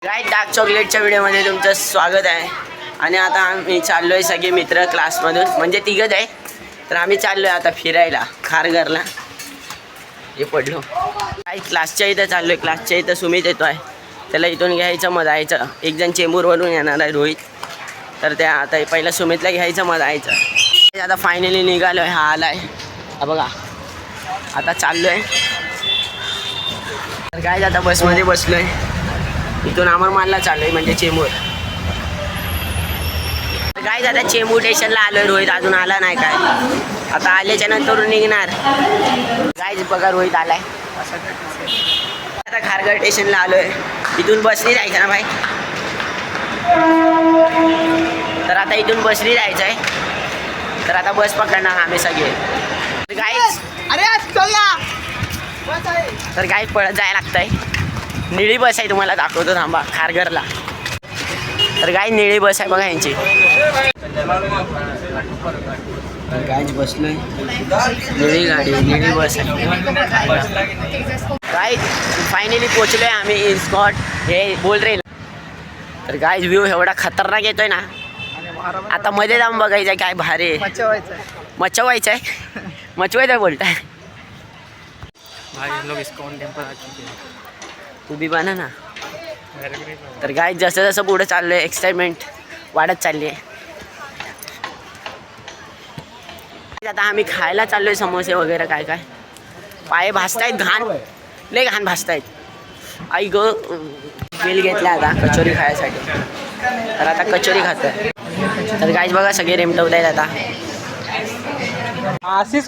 Guys dark चॉकलेटच्या व्हिडिओमध्ये तुमचं स्वागत आहे। आणि आता आम्ही चाललोय सगळे मित्र क्लासमधून, म्हणजे तिघच आहे। तर आम्ही चाललोय आता फिरायला खारघरला। हे पडलो काही क्लासच्या इथं चाललोय। क्लासच्या इथं सुमित येतोय, त्याला इथून घ्यायचं मग जायचं। एक जण चेंबूरवरून येणार आहे रोहित, तर त्या आता पहिला सुमितला घ्यायचं मग जायचं। आता फायनली निघालोय, हा आलाय, हा बघा आता चाललोय। तर काय आता बसमध्ये बसलोय, इथून अमरमानला चाललोय म्हणजे चेंबूर। काय आता चेंबूर स्टेशनला आलोय, रोहित अजून आला नाही काय, आता आल्याच्या नंतर निघणार। काय बघा रोहित आलाय। आता खारघर स्टेशनला आलोय, इथून बसनी जायचं ना भाई। तर आता इथून बसनी जायचं आहे, तर आता बस पकडणार आम्ही सगळे। तर काय पळत जायला लागतंय। निळी बस आहे, तुम्हाला दाखवतो थांबा खारघरला। तर काय निळी बस आहे बघा यांची। काय बसलोय, निळी गाडी, निळी बस आहे। काय फायनली पोचलोय आम्ही स्पॉट, हे बोल रे। तर काय व्ह्यू एवढा खतरनाक येतोय ना, आता मध्ये जाऊन बघायचं काय भारी मचवायचं आहे। मचवायचं बोलताय भाई, हम लोग इस्कॉन टेम्पल आ चुके हैं, तू भी बना ना। तर काय जसं जसं पुढे चाललोय एक्साइटमेंट वाढत चालली आहे। आता आम्ही खायला चाललोय समोसे वगैरे काय काय। पाय भासतायत, घाण लय घाण भासतायत। आई ग बिल घेतलं आता कचोरी खायसाठी, तर आता कचोरी खातोय। तर गाईज बघा सगळे रेमटवत आहेत आता।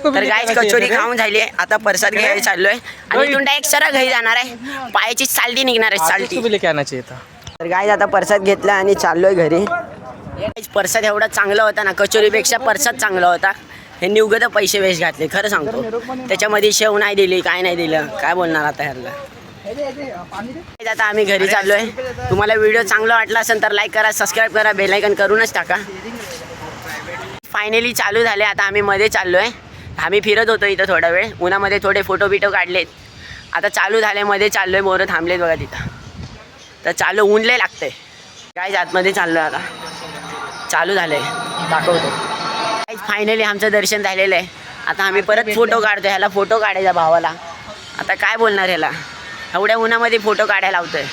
तर गाईज कचोरी खाऊन झाली, आता प्रसाद घ्यायला चाललोय आणि इथून डायरेक्ट सरळ घरी जाणार आहे। पायाची साल्टी निघणार आहे, साल्टी। तर गाईज आता प्रसाद घेतला आणि चाललोय घरी। प्रसाद एवढा चांगला होता ना, कचोरीपेक्षा प्रसाद चांगला होता। हे निवगत पैसे वेस्ट घातले खरं सांगतो। त्याच्यामध्ये शेव नाही दिली, काय नाही दिलं, काय बोलणार आता ह्याला। आता आम्ही घरी चाललोय। तुम्हाला व्हिडिओ चांगला वाटला असेल तर लाईक करा, सबस्क्राईब करा, बेल आयकन करूनच टाका। फायनली चालू झाले, आता आम्ही मध्ये चाललोय। आम्ही फिरत होतो इथं थोडा वेळ, उन्हामध्ये थोडे फोटो बिटो काढलेत। आता चालू झाले, मध्ये चाललोय, मोरं थांबलेत बघा तिथं। तर चालू ऊन लय लागतंय। काय आतमध्ये चाललोय, आता चालू झालंय दाखवतो। फायनली आमचं दर्शन झालेलं आहे। आता आम्ही परत फोटो काढतोय, ह्याला फोटो काढायचा भावाला। आता काय बोलणार ह्याला, एवढ्या उन्हामध्ये फोटो काढायला लावतोय।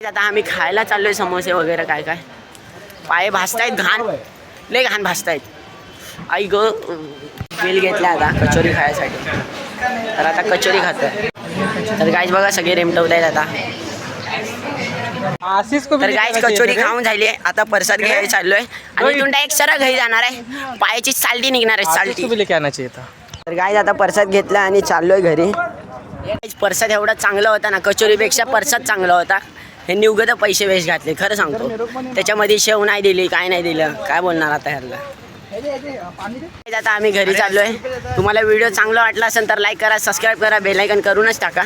आता आम्ही खायला चाललोय समोसे वगैरे काय काय। पाय भासतायत, घाण लय घाण भासतायत। आई ग बिल घेतलं आता कचोरी खायसाठी, तर आता कचोरी खातोय। तर गाईज बघा सगळे रेमटवत आहेत आता। तर गाईज कचोरी खाऊन झाली, आता प्रसाद घ्यायला चाललोय आणि इथून डायरेक्ट सरळ घरी जाणार आहे। पायाची साल्टी निघणार आहे, साल्टी। तर गाईज आता प्रसाद घेतला आणि चाललोय घरी। प्रसाद एवढा चांगला होता ना, कचोरीपेक्षा प्रसाद चांगला होता। हे निवगत पैसे वेस्ट घातले खरं सांगतो। त्याच्यामध्ये शेव नाही दिली, काय नाही दिलं, काय बोलणार आता ह्याला। आता आम्ही घरी चाललोय। तुम्हाला व्हिडिओ चांगला वाटला असेल तर लाईक करा, सबस्क्राईब करा, बेल आयकन करूनच टाका।